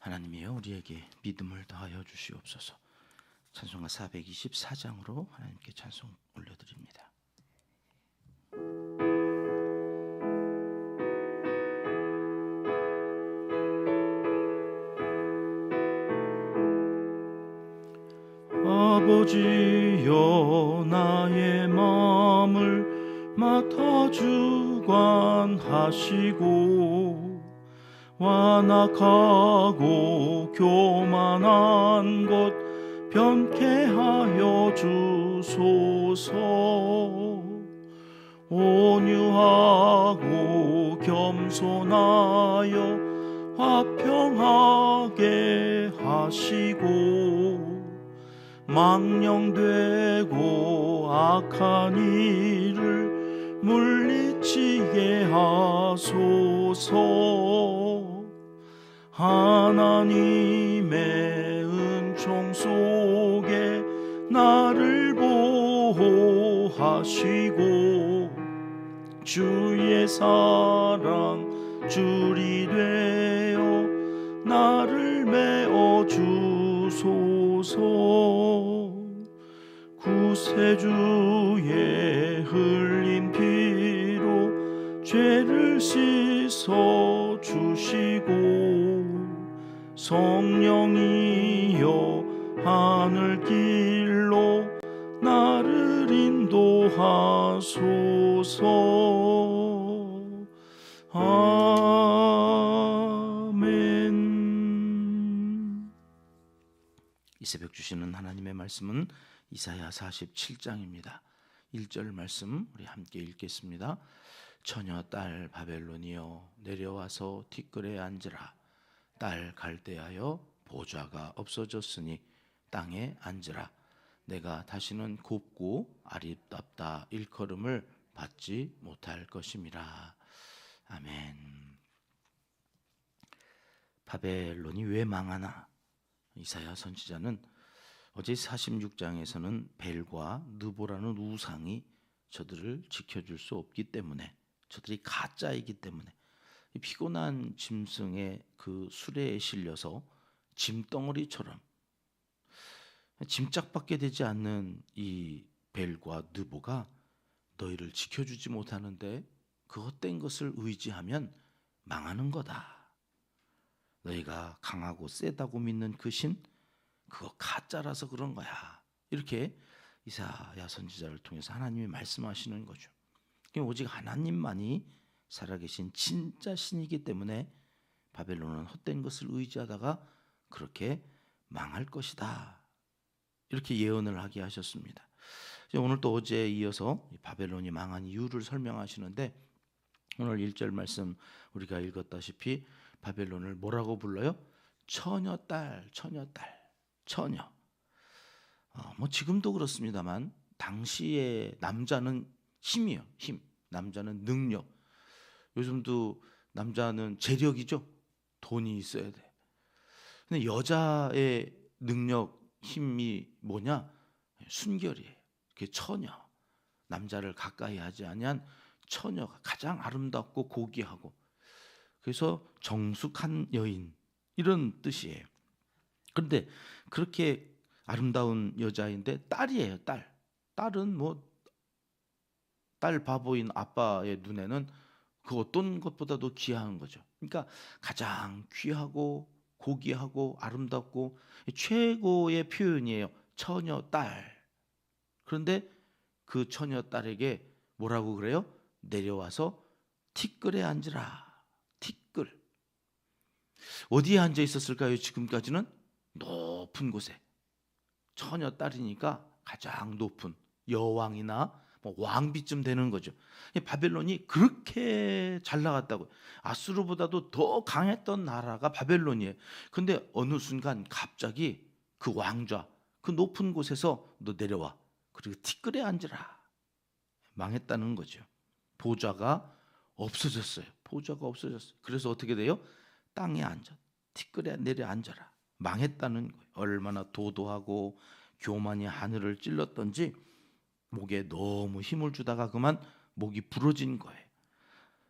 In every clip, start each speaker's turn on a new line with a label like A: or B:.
A: 하나님이여 우리에게 믿음을 더하여 주시옵소서. 찬송가 424장으로 하나님께 찬송 올려드립니다. 아버지여 나의 마음을 맡아 주관하시고 완악하고 교만한 것 변케 하여 주소서. 온유하고 겸손하여 화평하게 하시고 망령되고 악한 일을 물리치게 하소서. 하나님의 은총 속에 나를 보호하시고 주의 사랑 줄이 되어 나를 메어 주소서. 구세주의 흘린 피로 죄를 씻어 주시고 성령이여 하늘길로 나를 인도하소서. 아멘. 이 새벽 주시는 하나님의 말씀은 이사야 47장입니다. 1절 말씀 우리 함께 읽겠습니다. 처녀 딸 바벨론이여 내려와서 티끌에 앉으라. 딸 갈대하여 보좌가 없어졌으니 땅에 앉으라. 내가 다시는 곱고 아름답다 일컬음을 받지 못할 것임이라. 아멘. 바벨론이 왜 망하나? 이사야 선지자는 어제 46장에서는 벨과 느보라는 우상이 저들을 지켜줄 수 없기 때문에, 저들이 가짜이기 때문에 피곤한 짐승의 그 수레에 실려서 짐덩어리처럼 짐짝밖에 되지 않는 이 벨과 느보가 너희를 지켜주지 못하는데 그 헛된 것을 의지하면 망하는 거다. 너희가 강하고 세다고 믿는 그 신, 그거 가짜라서 그런 거야. 이렇게 이사야 선지자를 통해서 하나님이 말씀하시는 거죠. 오직 하나님만이 살아계신 진짜 신이기 때문에 바벨론은 헛된 것을 의지하다가 그렇게 망할 것이다. 이렇게 예언을 하게 하셨습니다. 오늘 또 어제에 이어서 바벨론이 망한 이유를 설명하시는데, 오늘 1절 말씀 우리가 읽었다시피 바벨론을 뭐라고 불러요? 처녀딸, 처녀딸, 처녀. 지금도 그렇습니다만 당시의 남자는 힘이에요. 힘. 남자는 능력. 요즘도 남자는 재력이죠. 돈이 있어야 돼. 근데 여자의 능력, 힘이 뭐냐? 순결이에요. 그게 처녀. 남자를 가까이 하지 아니한 처녀가 가장 아름답고 고귀하고, 그래서 정숙한 여인, 이런 뜻이에요. 그런데 그렇게 아름다운 여자인데 딸이에요. 딸은 딸 바보인 아빠의 눈에는 그 어떤 것보다도 귀한 거죠. 그러니까 가장 귀하고 고귀하고 아름답고 최고의 표현이에요. 처녀 딸. 그런데 그 처녀 딸에게 뭐라고 그래요? 내려와서 티끌에 앉으라. 티끌. 어디에 앉아 있었을까요? 지금까지는 높은 곳에. 처녀 딸이니까 가장 높은 여왕이나 왕비쯤 되는 거죠. 바벨론이 그렇게 잘 나갔다고요. 아수르보다도 더 강했던 나라가 바벨론이에요. 근데 어느 순간 갑자기 그 왕좌, 그 높은 곳에서 너 내려와. 그리고 티끌에 앉으라. 망했다는 거죠. 보좌가 없어졌어요. 보좌가 없어졌어요. 그래서 어떻게 돼요? 땅에 앉아. 티끌에 내려 앉아라. 망했다는 거예요. 얼마나 도도하고 교만이 하늘을 찔렀던지 목에 너무 힘을 주다가 그만 목이 부러진 거예요.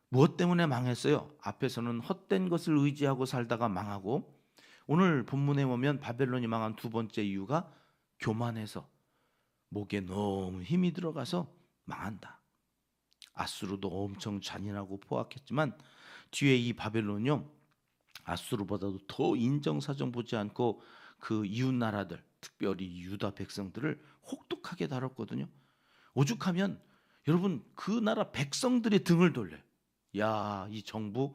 A: 무엇 때문에 망했어요? 앞에서는 헛된 것을 의지하고 살다가 망하고, 오늘 본문에 보면 바벨론이 망한 두 번째 이유가 교만해서, 목에 너무 힘이 들어가서 망한다. 아수르도 엄청 잔인하고 포악했지만 뒤에 이 바벨론이요, 아수르보다도 더 인정사정 보지 않고 그 이웃 나라들, 특별히 유다 백성들을 혹독하게 다뤘거든요. 오죽하면 여러분 그 나라 백성들이 등을 돌려요. 야, 이 정부,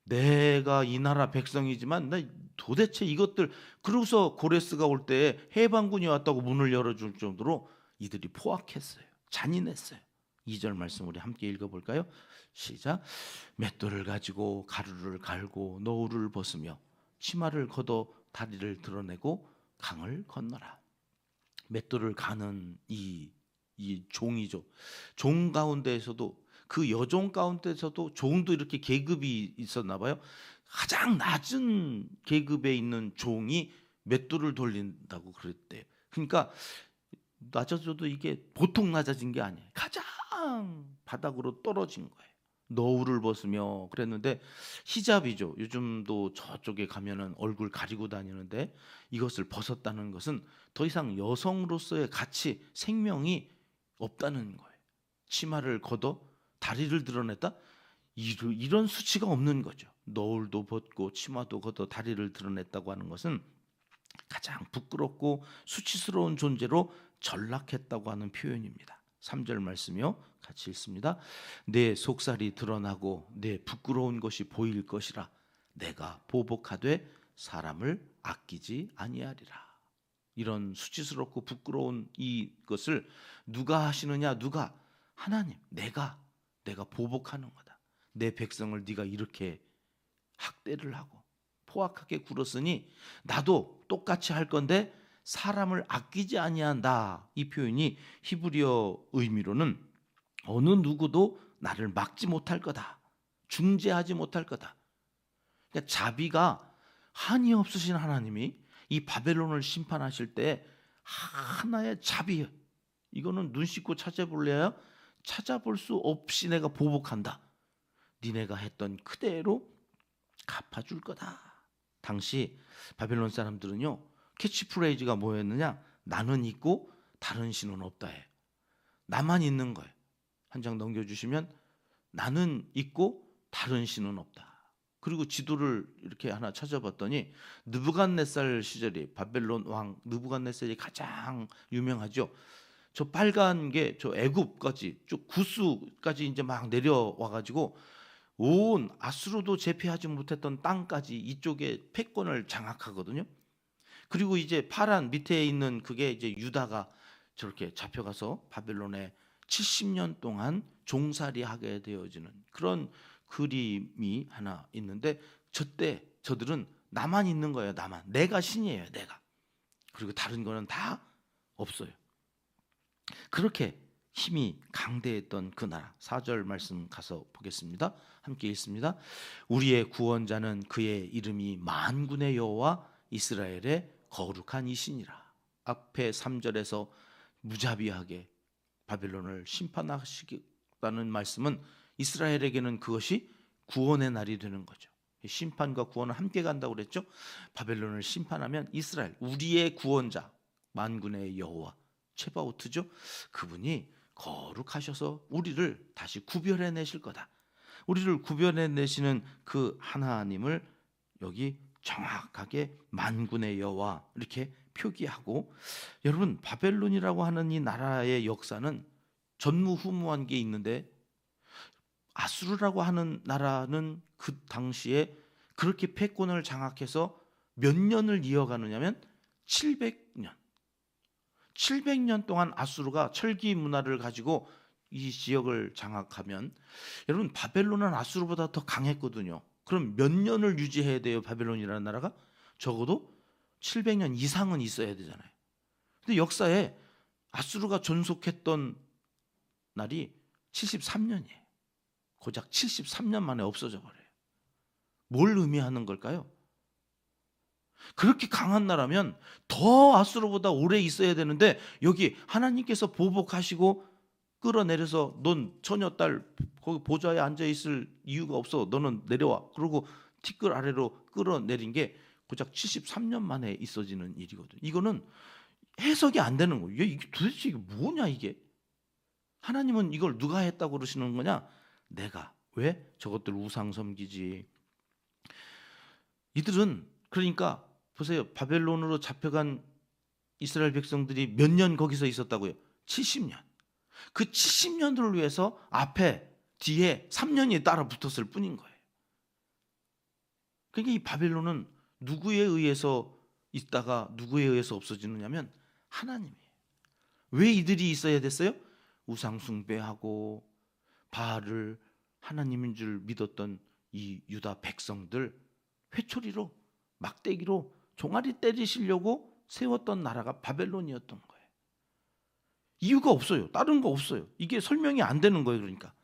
A: 내가 이 나라 백성이지만 나 도대체 이것들, 그러고서 고레스가 올 때 해방군이 왔다고 문을 열어줄 정도로 이들이 포악했어요. 잔인했어요. 2절 말씀 우리 함께 읽어볼까요? 시작. 맷돌을 가지고 가루를 갈고 노울을 벗으며 치마를 걷어 다리를 드러내고 강을 건너라. 맷돌을 가는 이 종이죠. 종 가운데에서도, 그 여종 가운데서도 종도 이렇게 계급이 있었나 봐요. 가장 낮은 계급에 있는 종이 맷돌을 돌린다고 그랬대요. 그러니까 낮아져도 이게 보통 낮아진 게 아니에요. 가장 바닥으로 떨어진 거예요. 너울을 벗으며 그랬는데, 히잡이죠. 요즘도 저쪽에 가면은 얼굴 가리고 다니는데, 이것을 벗었다는 것은 더 이상 여성으로서의 가치, 생명이 없다는 거예요. 치마를 걷어 다리를 드러냈다? 이런 수치가 없는 거죠. 너울도 벗고 치마도 걷어 다리를 드러냈다고 하는 것은 가장 부끄럽고 수치스러운 존재로 전락했다고 하는 표현입니다. 3절 말씀이요, 같이 읽습니다. 내 속살이 드러나고 내 부끄러운 것이 보일 것이라. 내가 보복하되 사람을 아끼지 아니하리라. 이런 수치스럽고 부끄러운 이것을 누가 하시느냐? 누가? 하나님. 내가 보복하는 거다. 내 백성을 네가 이렇게 학대를 하고 포악하게 굴었으니 나도 똑같이 할 건데 사람을 아끼지 아니한다. 이 표현이 히브리어 의미로는 어느 누구도 나를 막지 못할 거다, 중재하지 못할 거다. 그러니까 자비가 한이 없으신 하나님이 이 바벨론을 심판하실 때 하나의 자비, 이거는 눈 씻고 찾아볼래요? 찾아볼 수 없이 내가 보복한다. 니네가 했던 그대로 갚아줄 거다. 당시 바벨론 사람들은요, 캐치프레이즈가 뭐였느냐? 나는 있고 다른 신은 없다예요. 나만 있는 거예요. 한 장 넘겨주시면, 나는 있고 다른 신은 없다. 그리고 지도를 이렇게 하나 찾아봤더니 느부갓네살 시절이, 바벨론 왕 느부갓네살이 가장 유명하죠. 저 빨간 게 저 애굽까지 쭉 구스까지 이제 막 내려와 가지고 온 아수르도 제패하지 못했던 땅까지 이쪽에 패권을 장악하거든요. 그리고 이제 파란 밑에 있는 그게 이제 유다가 저렇게 잡혀가서 바벨론에 70년 동안 종살이하게 되어지는 그런 그림이 하나 있는데, 저때 저들은 나만 있는 거예요. 나만. 내가 신이에요. 내가. 그리고 다른 거는 다 없어요. 그렇게 힘이 강대했던 그 나라. 4절 말씀 가서 보겠습니다. 함께 읽습니다. 우리의 구원자는 그의 이름이 만군의 여호와 이스라엘의 거룩한 이신이라. 앞에 3절에서 무자비하게 바벨론을 심판하시겠다는 말씀은 이스라엘에게는 그것이 구원의 날이 되는 거죠. 심판과 구원은 함께 간다고 그랬죠. 바벨론을 심판하면 이스라엘, 우리의 구원자, 만군의 여호와 체바오트죠. 그분이 거룩하셔서 우리를 다시 구별해 내실 거다. 우리를 구별해 내시는 그 하나님을 여기 정확하게 만군의 여호와 이렇게 표기하고, 여러분 바벨론이라고 하는 이 나라의 역사는 전무후무한 게 있는데, 아수르라고 하는 나라는 그 당시에 그렇게 패권을 장악해서 몇 년을 이어가느냐면 700년 동안 아수르가 철기 문화를 가지고 이 지역을 장악하면, 여러분 바벨론은 아수르보다 더 강했거든요. 그럼 몇 년을 유지해야 돼요? 바벨론이라는 나라가 적어도 700년 이상은 있어야 되잖아요. 근데 역사에 아수르가 존속했던 날이 73년이에요. 고작 73년 만에 없어져 버려요. 뭘 의미하는 걸까요? 그렇게 강한 나라면 더 아수르보다 오래 있어야 되는데, 여기 하나님께서 보복하시고 끌어내려서 넌 처녀딸 거기 보좌에 앉아 있을 이유가 없어, 너는 내려와, 그리고 티끌 아래로 끌어내린 게 고작 73년 만에 있어지는 일이거든요. 이거는 해석이 안 되는 거예요. 이게 도대체 이게 뭐냐 이게. 하나님은 이걸 누가 했다고 그러시는 거냐? 내가. 왜? 저것들 우상 섬기지. 이들은 그러니까 보세요. 바벨론으로 잡혀간 이스라엘 백성들이 몇 년 거기서 있었다고요? 70년. 그 70년들을 위해서 앞에 뒤에 3년이 따라 붙었을 뿐인 거예요. 그러니까 이 바벨론은 누구에 의해서 있다가 누구에 의해서 없어지느냐면 하나님이에요. 왜 이들이 있어야 됐어요? 우상 숭배하고 바알을 하나님인 줄 믿었던 이 유다 백성들 회초리로 막대기로 종아리 때리시려고 세웠던 나라가 바벨론이었던 거예요. 이유가 없어요. 다른 거 없어요. 이게 설명이 안 되는 거예요. 그러니까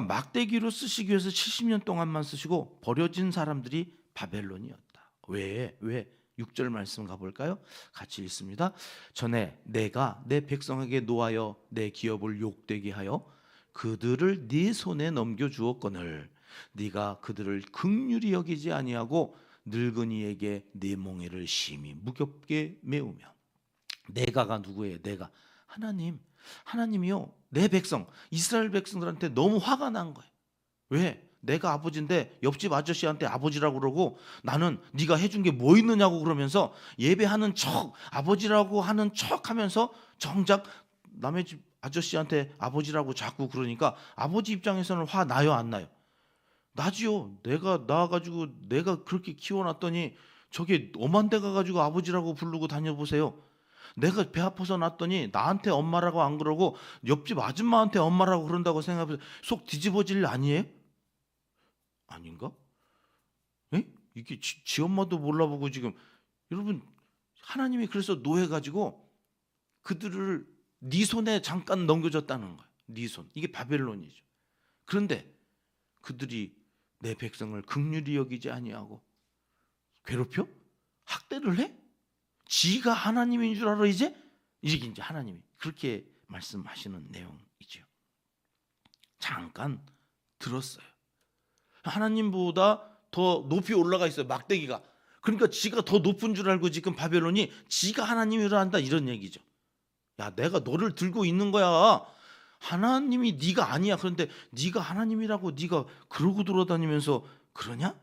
A: 막대기로 쓰시기 위해서 70년 동안만 쓰시고 버려진 사람들이 바벨론이었다. 왜? 6절 말씀 가볼까요? 같이 읽습니다. 전에 내가 내 백성에게 노하여 내 기업을 욕되게 하여 그들을 네 손에 넘겨주었거늘 네가 그들을 긍휼히 여기지 아니하고 늙은이에게 네 몽에를 심히 무겁게 메우며. 내가가 누구예요? 내가 하나님이요 내 백성 이스라엘 백성들한테 너무 화가 난 거예요. 왜? 내가 아버지인데 옆집 아저씨한테 아버지라고 그러고 나는 네가 해준 게 뭐 있느냐고 그러면서 예배하는 척 아버지라고 하는 척 하면서 정작 남의 집 아저씨한테 아버지라고 자꾸 그러니까 아버지 입장에서는 화 나요 안 나요? 나지요. 내가 낳아가지고 내가 그렇게 키워놨더니 저게 엄한 데 가가지고 아버지라고 부르고 다녀보세요. 내가 배 아파서 낳았더니 나한테 엄마라고 안 그러고 옆집 아줌마한테 엄마라고 그런다고 생각해서 속 뒤집어질 일 아니에요? 아닌가? 에? 이게 지 엄마도 몰라보고 지금 여러분 하나님이 그래서 노해가지고 그들을 네 손에 잠깐 넘겨줬다는 거예요. 네 손. 이게 바벨론이죠. 그런데 그들이 내 백성을 긍휼히 여기지 아니하고 괴롭혀? 학대를 해? 지가 하나님인 줄 알아 이제? 이게 이제 하나님이 그렇게 말씀하시는 내용이죠. 잠깐 들었어요. 하나님보다 더 높이 올라가 있어요. 막대기가. 그러니까 지가 더 높은 줄 알고 지금 바벨론이 지가 하나님이라 한다 이런 얘기죠. 야 내가 너를 들고 있는 거야. 하나님이 네가 아니야. 그런데 네가 하나님이라고 네가 그러고 돌아다니면서 그러냐?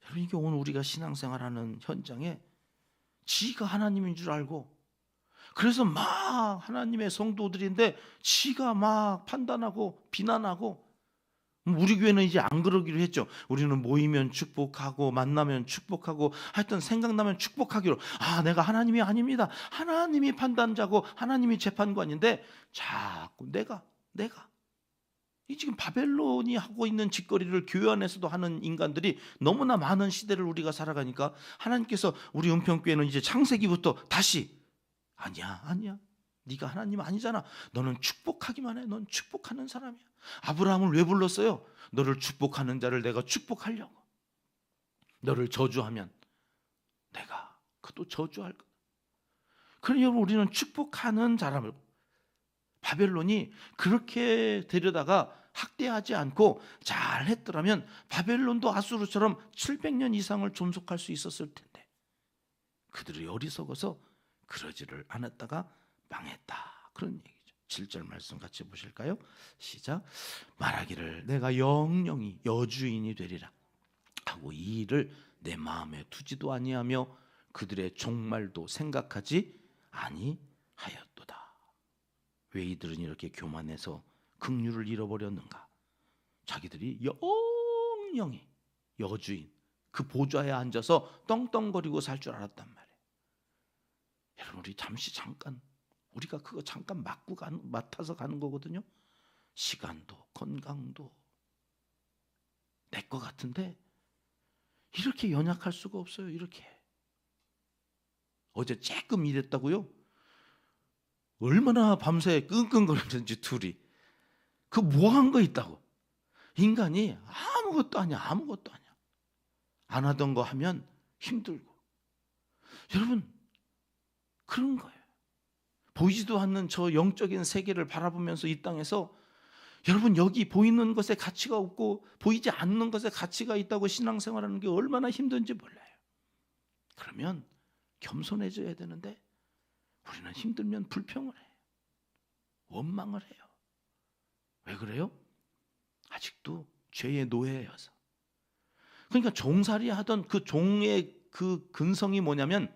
A: 여러분 이게 오늘 우리가 신앙생활하는 현장에 지가 하나님인 줄 알고 그래서 막 하나님의 성도들인데 지가 막 판단하고 비난하고 우리 교회는 이제 안 그러기로 했죠. 우리는 모이면 축복하고 만나면 축복하고 하여튼 생각나면 축복하기로. 내가 하나님이 아닙니다. 하나님이 판단자고 하나님이 재판관인데 자꾸 내가 이 지금 바벨론이 하고 있는 짓거리를 교회 안에서도 하는 인간들이 너무나 많은 시대를 우리가 살아가니까 하나님께서 우리 은평교회는 이제 창세기부터 다시 아니야 네가 하나님 아니잖아. 너는 축복하기만 해. 넌 축복하는 사람이야. 아브라함을 왜 불렀어요? 너를 축복하는 자를 내가 축복하려고. 너를 저주하면 내가 그도 저주할 거야. 그러니 우리는 축복하는 사람을 바벨론이 그렇게 데려다가 학대하지 않고 잘 했더라면 바벨론도 아수르처럼 700년 이상을 존속할 수 있었을 텐데 그들이 어리석어서 그러지를 않았다가 망했다. 그런 얘기죠. 7절 말씀 같이 보실까요? 시작. 말하기를 내가 영영이 여주인이 되리라 하고 이 일을 내 마음에 두지도 아니하며 그들의 종말도 생각하지 아니하였도다. 왜 이들은 이렇게 교만해서 긍휼을 잃어버렸는가? 자기들이 영영이 여주인 그 보좌에 앉아서 떵떵거리고 살 줄 알았단 말이에요. 여러분 우리 잠깐 우리가 그거 잠깐 맡아서 가는 거거든요. 시간도 건강도 내 거 같은데 이렇게 연약할 수가 없어요. 이렇게 어제 조금 일했다고요? 얼마나 밤새 끙끙거리는지 둘이 그 뭐한 거 있다고. 인간이 아무것도 아니야. 안 하던 거 하면 힘들고. 여러분 그런 거예요. 보이지도 않는 저 영적인 세계를 바라보면서 이 땅에서 여러분 여기 보이는 것에 가치가 없고 보이지 않는 것에 가치가 있다고 신앙생활하는 게 얼마나 힘든지 몰라요. 그러면 겸손해져야 되는데 우리는 힘들면 불평을 해요. 원망을 해요. 왜 그래요? 아직도 죄의 노예여서. 그러니까 종살이 하던 그 종의 그 근성이 뭐냐면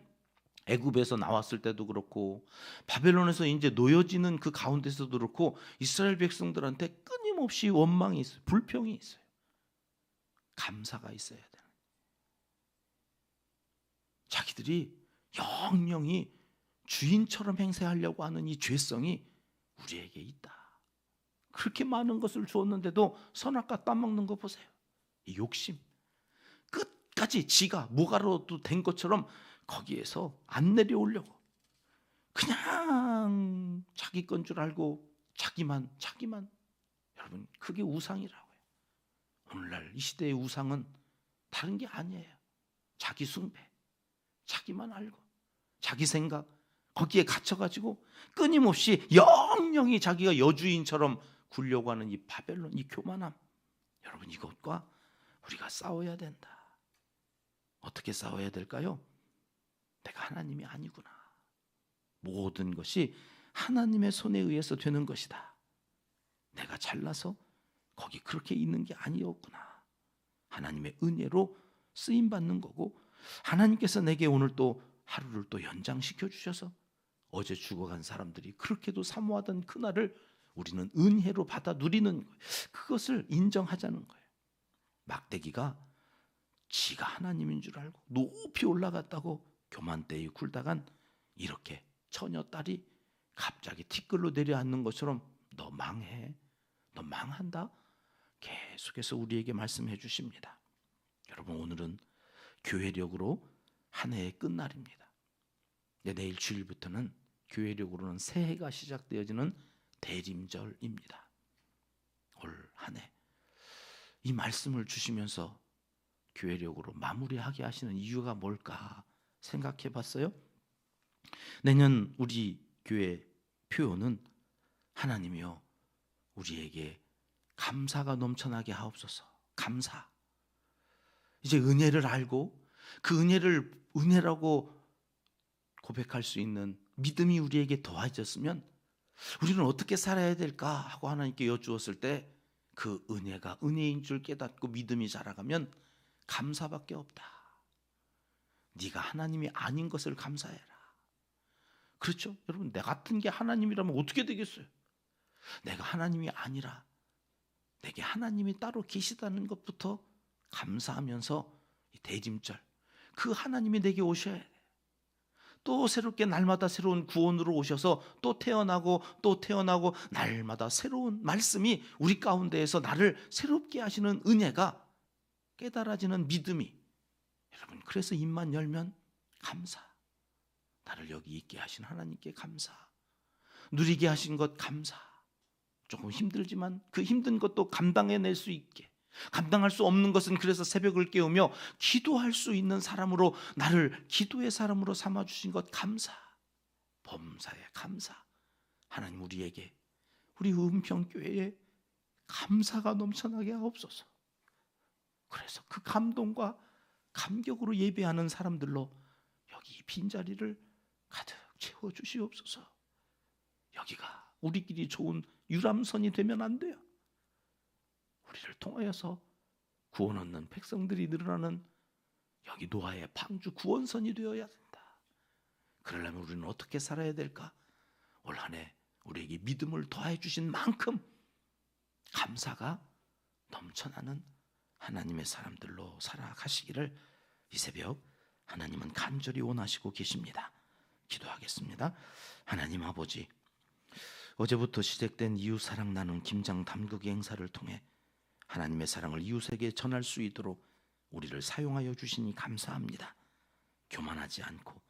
A: 애굽에서 나왔을 때도 그렇고 바벨론에서 이제 놓여지는 그 가운데서도 그렇고 이스라엘 백성들한테 끊임없이 원망이 있어요. 불평이 있어요. 감사가 있어야 돼요. 자기들이 영영이 주인처럼 행세하려고 하는 이 죄성이 우리에게 있다. 그렇게 많은 것을 주었는데도 선악과 따먹는 거 보세요. 이 욕심. 끝까지 지가 무가로도 된 것처럼 거기에서 안 내려오려고 그냥 자기 건 줄 알고 자기만. 여러분, 그게 우상이라고요. 오늘날 이 시대의 우상은 다른 게 아니에요. 자기 숭배, 자기만 알고 자기 생각 거기에 갇혀가지고 끊임없이 영영이 자기가 여주인처럼 굴려고 하는 이 바벨론, 이 교만함. 여러분, 이것과 우리가 싸워야 된다. 어떻게 싸워야 될까요? 내가 하나님이 아니구나. 모든 것이 하나님의 손에 의해서 되는 것이다. 내가 잘나서 거기 그렇게 있는 게 아니었구나. 하나님의 은혜로 쓰임 받는 거고, 하나님께서 내게 오늘 또 하루를 또 연장시켜 주셔서 어제 죽어간 사람들이 그렇게도 사모하던 그날을 우리는 은혜로 받아 누리는 거예요. 그것을 인정하자는 거예요. 막대기가 지가 하나님인 줄 알고 높이 올라갔다고 교만대에 굴다간 이렇게 처녀 딸이 갑자기 티끌로 내려앉는 것처럼 너 망해, 너 망한다. 계속해서 우리에게 말씀해 주십니다. 여러분, 오늘은 교회력으로 한 해의 끝날입니다. 내일 주일부터는 교회력으로는 새해가 시작되어지는 대림절입니다. 올 한 해 이 말씀을 주시면서 교회력으로 마무리하게 하시는 이유가 뭘까 생각해 봤어요. 내년 우리 교회 표어는 하나님이여 우리에게 감사가 넘쳐나게 하옵소서. 감사. 이제 은혜를 알고 그 은혜를 은혜라고 고백할 수 있는 믿음이 우리에게 더해졌으면 우리는 어떻게 살아야 될까 하고 하나님께 여쭈었을 때 그 은혜가 은혜인 줄 깨닫고 믿음이 자라가면 감사밖에 없다. 네가 하나님이 아닌 것을 감사해라. 그렇죠? 여러분, 내 같은 게 하나님이라면 어떻게 되겠어요? 내가 하나님이 아니라 내게 하나님이 따로 계시다는 것부터 감사하면서 이 대짐절 그 하나님이 내게 오셔야 돼. 또 새롭게 날마다 새로운 구원으로 오셔서 또 태어나고 날마다 새로운 말씀이 우리 가운데에서 나를 새롭게 하시는 은혜가 깨달아지는 믿음이, 여러분, 그래서 입만 열면 감사. 나를 여기 있게 하신 하나님께 감사. 누리게 하신 것 감사. 조금 힘들지만 그 힘든 것도 감당해낼 수 있게, 감당할 수 없는 것은 그래서 새벽을 깨우며 기도할 수 있는 사람으로 나를 기도의 사람으로 삼아주신 것 감사. 범사에 감사. 하나님, 우리에게 우리 은평교회에 감사가 넘쳐나게 하옵소서. 그래서 그 감동과 감격으로 예배하는 사람들로 여기 빈자리를 가득 채워주시옵소서. 여기가 우리끼리 좋은 유람선이 되면 안 돼요. 우리를 통하여서 구원 얻는 백성들이 늘어나는 여기 노아의 방주 구원선이 되어야 된다. 그러려면 우리는 어떻게 살아야 될까? 올 한 해 우리에게 믿음을 더해 주신 만큼 감사가 넘쳐나는 하나님의 사람들로 살아가시기를 이 새벽 하나님은 간절히 원하시고 계십니다. 기도하겠습니다. 하나님 아버지, 어제부터 시작된 이웃사랑 나눔 김장 담그기 행사를 통해 하나님의 사랑을 이웃에게 전할 수 있도록 우리를 사용하여 주시니 감사합니다. 교만하지 않고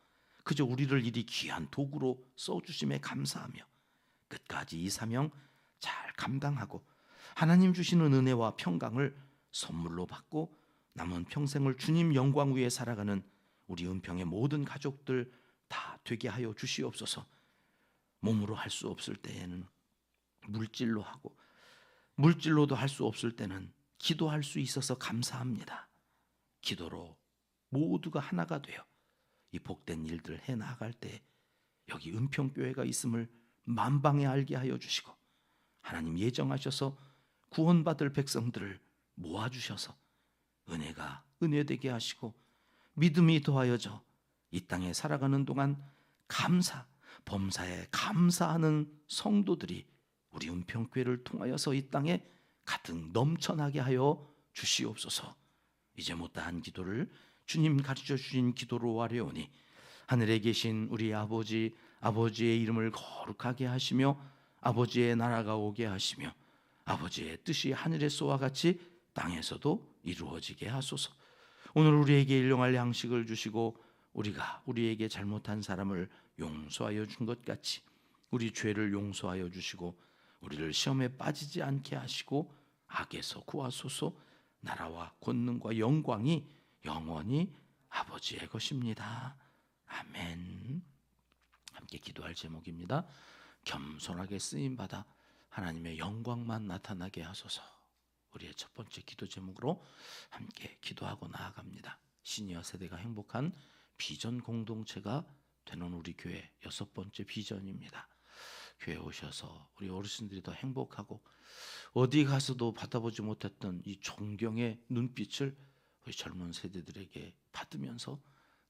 A: 그저 우리를 이리 귀한 도구로 써주심에 감사하며 끝까지 이 사명 잘 감당하고 하나님 주시는 은혜와 평강을 선물로 받고 남은 평생을 주님 영광 위에 살아가는 우리 은평의 모든 가족들 다 되게 하여 주시옵소서. 몸으로 할 수 없을 때에는 물질로 하고, 물질로도 할 수 없을 때는 기도할 수 있어서 감사합니다. 기도로 모두가 하나가 되어 이 복된 일들을 해 나갈 때 여기 은평교회가 있음을 만방에 알게 하여 주시고, 하나님 예정하셔서 구원받을 백성들을 모아주셔서 은혜가 은혜되게 하시고 믿음이 더하여져 이 땅에 살아가는 동안 범사에 감사하는 성도들이 우리 은평교회를 통하여서 이 땅에 가득 넘쳐나게 하여 주시옵소서. 이제 못다한 기도를 주님 가르쳐 주신 기도로 아뢰오니 하늘에 계신 우리 아버지의 이름을 거룩하게 하시며 아버지의 나라가 오게 하시며 아버지의 뜻이 하늘에서와 같이 땅에서도 이루어지게 하소서. 오늘 우리에게 일용할 양식을 주시고 우리가 우리에게 잘못한 사람을 용서하여 준 것 같이 우리 죄를 용서하여 주시고 우리를 시험에 빠지지 않게 하시고 악에서 구하소서. 나라와 권능과 영광이 영원히 아버지의 것입니다. 아멘. 함께 기도할 제목입니다. 겸손하게 쓰임받아 하나님의 영광만 나타나게 하소서. 우리의 첫 번째 기도 제목으로 함께 기도하고 나아갑니다. 시니어 세대가 행복한 비전 공동체가 되는 우리 교회 6번째 비전입니다. 교회 오셔서 우리 어르신들이 더 행복하고 어디 가서도 받아보지 못했던 이 존경의 눈빛을 우리 젊은 세대들에게 받으면서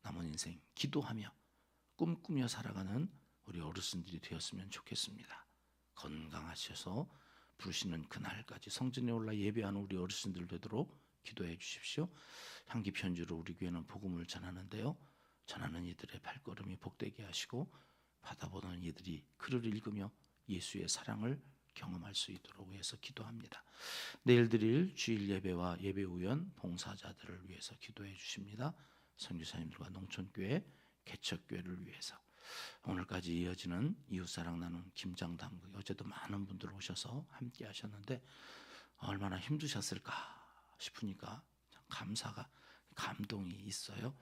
A: 남은 인생 기도하며 꿈꾸며 살아가는 우리 어르신들이 되었으면 좋겠습니다. 건강하셔서 부르시는 그날까지 성전에 올라 예배하는 우리 어르신들 되도록 기도해 주십시오. 향기 편지로 우리 교회는 복음을 전하는데요, 전하는 이들의 발걸음이 복되게 하시고 받아보는 이들이 글을 읽으며 예수의 사랑을 경험할 수 있도록 위해서 기도합니다. 내일 드릴 주일 예배와 예배 우연 봉사자들을 위해서 기도해 주십니다. 선교사님들과 농촌교회 개척교회를 위해서 오늘까지 이어지는 이웃사랑 나눔 김장당국, 어제도 많은 분들 오셔서 함께 하셨는데 얼마나 힘드셨을까 싶으니까 참 감동이 있어요.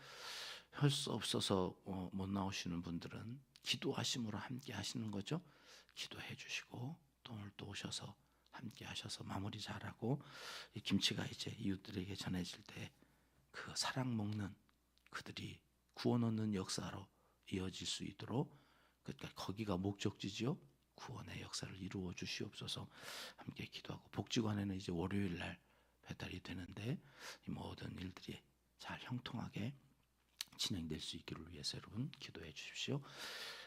A: 할 수 없어서 못 나오시는 분들은 기도하심으로 함께 하시는 거죠. 기도해 주시고 또 오늘 또 오셔서 함께 하셔서 마무리 잘하고, 이 김치가 이제 이웃들에게 전해질 때 그 사랑 먹는 그들이 구원 얻는 역사로 이어질 수 있도록, 그러니까 거기가 목적지지요. 구원의 역사를 이루어 주시옵소서. 함께 기도하고, 복지관에는 이제 월요일 날 배달이 되는데 이 모든 일들이 잘 형통하게 진행될 수 있기를 위해서 여러분 기도해 주십시오.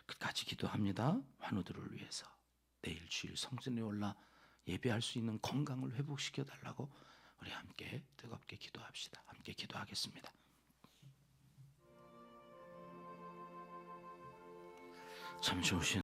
A: 끝까지 기도합니다. 환우들을 위해서 내일 주일 성전에 올라 예배할 수 있는 건강을 회복시켜 달라고 우리 함께 뜨겁게 기도합시다. 함께 기도하겠습니다. 참 좋으신